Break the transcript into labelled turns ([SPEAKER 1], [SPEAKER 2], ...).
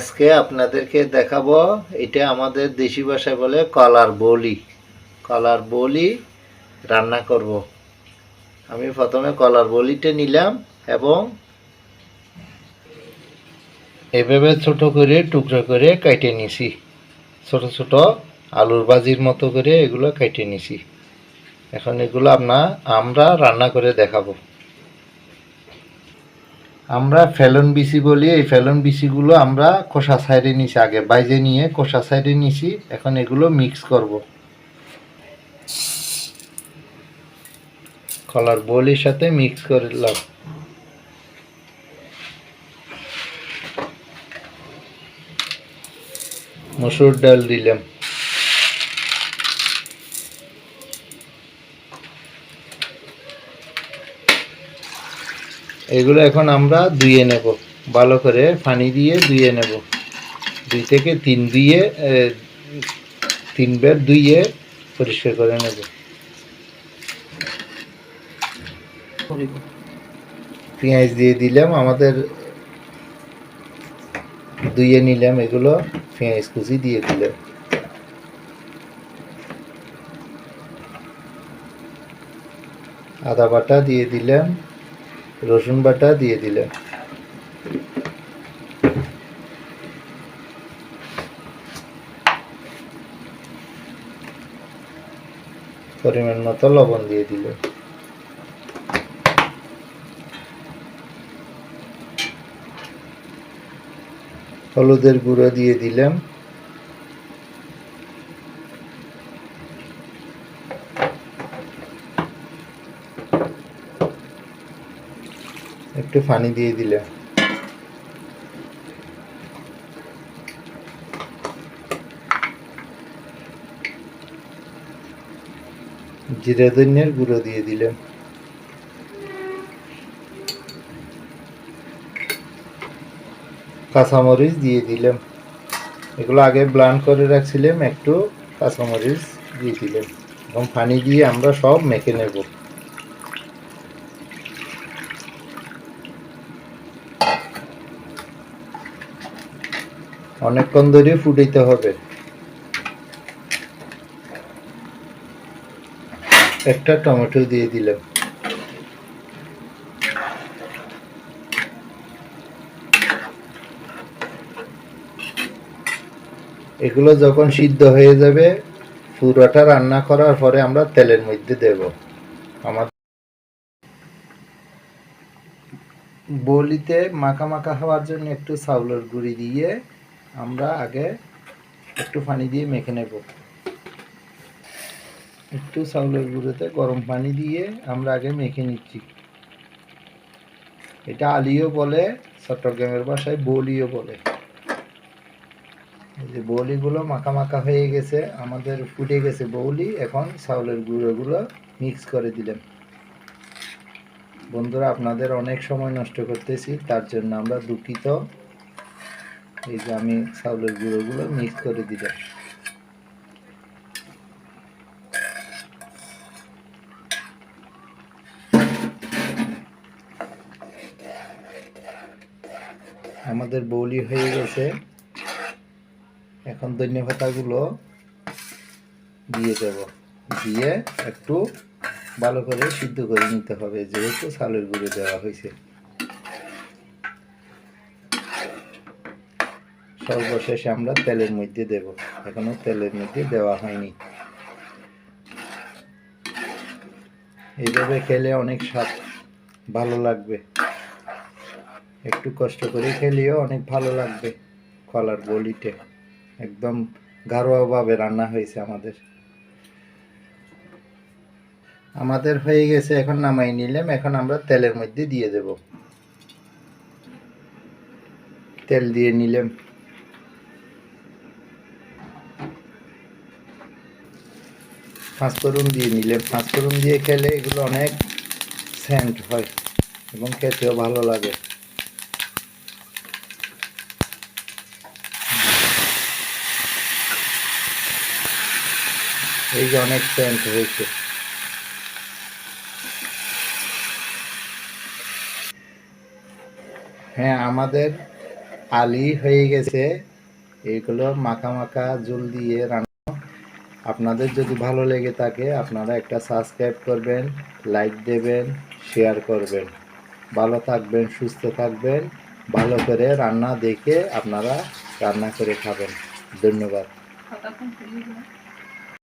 [SPEAKER 1] আজকে আপনাদেরকে দেখাবো, এটা আমাদের দেশি ভাষায় বলে কলার বলি। কলার বলি রান্না করব। আমি প্রথমে কলার বলিটা নিলাম এবং এভাবে ছোট করে টুকরো করে কেটে নিছি। ছোট ছোট আলুর ভাজির মতো করে এগুলো কেটে নিছি। এখন এগুলো আমরা রান্না করে দেখাবো। আমরা ফেলন বিচি বলি, এই ফেলন বিচিগুলো আমরা খোসা সাইডে নিছি, আগে বাইজে নিয়ে খোসা সাইডে নিছি। এখন এগুলো মিক্স করব কলার বলির সাথে মিক্স করলাম। মসুর ডাল দিলাম, এগুলো এখন আমরা ধুয়ে নেব, ভালো করে পানি দিয়ে ধুয়ে নেব। 2 থেকে 3 দিয়ে 3 বার ধুয়ে পরিষ্কার করে নেব। পেঁয়াজ দিয়ে দিলাম, আমাদের ধুয়ে নিলাম এগুলো, পেঁয়াজ কুচি দিয়ে দিলাম। আদা বাটা দিয়ে দিলাম, রসুন বাটা দিয়ে দিলাম। পরিমাণ মতো লবণ দিয়ে দিলাম। হলুদের গুঁড়ো দিয়ে দিলাম। একটু পানি দিয়ে দিলাম। জিরা ধনিয়ার গুঁড়ো দিয়ে দিলাম। কাঁচামরিচ দিয়ে দিলাম, এগুলো আগে ব্লান্ড করে রাখছিলাম, একটু কাঁচামরিচ দিয়ে দিলাম এবং পানি দিয়ে আমরা সব মেখে নেব। অনেকক্ষণ ধরে ফুটাইতে হবে। একটা টমেটো দিয়ে দিলাম। এগুলো যখন সিদ্ধ হয়ে যাবে, পুরোটা রান্না করার পরে আমরা তেলের মধ্যে দেব। আমাদের বলিতে মাখা মাখা হওয়ার জন্য একটু চাউলের গুঁড়ি দিয়ে আমরা আগে একটু পানি দিয়ে মেখে নেব। একটু চাউলের গুঁড়োতে গরম পানি দিয়ে আমরা আগে মেখে নিচ্ছি। এটা আলিও বলে, চট্টগ্রামের ভাষায় বলিও বলে। এই যে বলিগুলো মাখা মাখা হয়ে গেছে, আমাদের ফুটে গেছে বলি। এখন চাউলের গুঁড়োগুলো মিক্স করে দিলাম। বন্ধুরা, আপনাদের অনেক সময় নষ্ট করতেছি, তার জন্য আমরা দুঃখিত। এই যে আমি চাউলের গুঁড়োগুলো মিক্স করে দিলাম। আমাদের বলি হয়ে গেছে। এখন ধনিয়া পাতাগুলো দিয়ে দেব, দিয়ে একটু ভালো করে সিদ্ধ করে নিতে হবে, যেহেতু চালের গুঁড়ো দেওয়া হয়েছে। সর্বশেষে আমরা তেলের মধ্যে দেব, এখনো তেলের মধ্যে দেওয়া হয়নি। এইভাবে খেলে অনেক স্বাদ ভালো লাগবে, একটু কষ্ট করে খেলেও অনেক ভালো লাগবে। কলার বলিতে একদম ঘরোয়াভাবে রান্না হয়েছে আমাদের হয়ে গেছে। এখন নামাই নিলাম, এখন আমরা তেলের মধ্যে দিয়ে দেব। তেল দিয়ে নিলাম, পাঁচফোড়ন দিয়ে নিলাম। পাঁচফোড়ন দিয়ে খেলে এগুলো অনেক সেন্ট হয় এবং খেতেও ভালো লাগে। এই যে অনেক সেন্ট হয়েছে। হ্যাঁ, আমাদের আলি হয়ে গেছে। এগুলো মাখা মাখা ঝোল দিয়ে রান্না। আপনাদের যদি ভালো লেগে থাকে আপনারা একটা সাবস্ক্রাইব করবেন, লাইক দেবেন, শেয়ার করবেন। ভালো থাকবেন, সুস্থ থাকবেন। ভালো করে রান্না দেখে আপনারা রান্না করে খাবেন। ধন্যবাদ।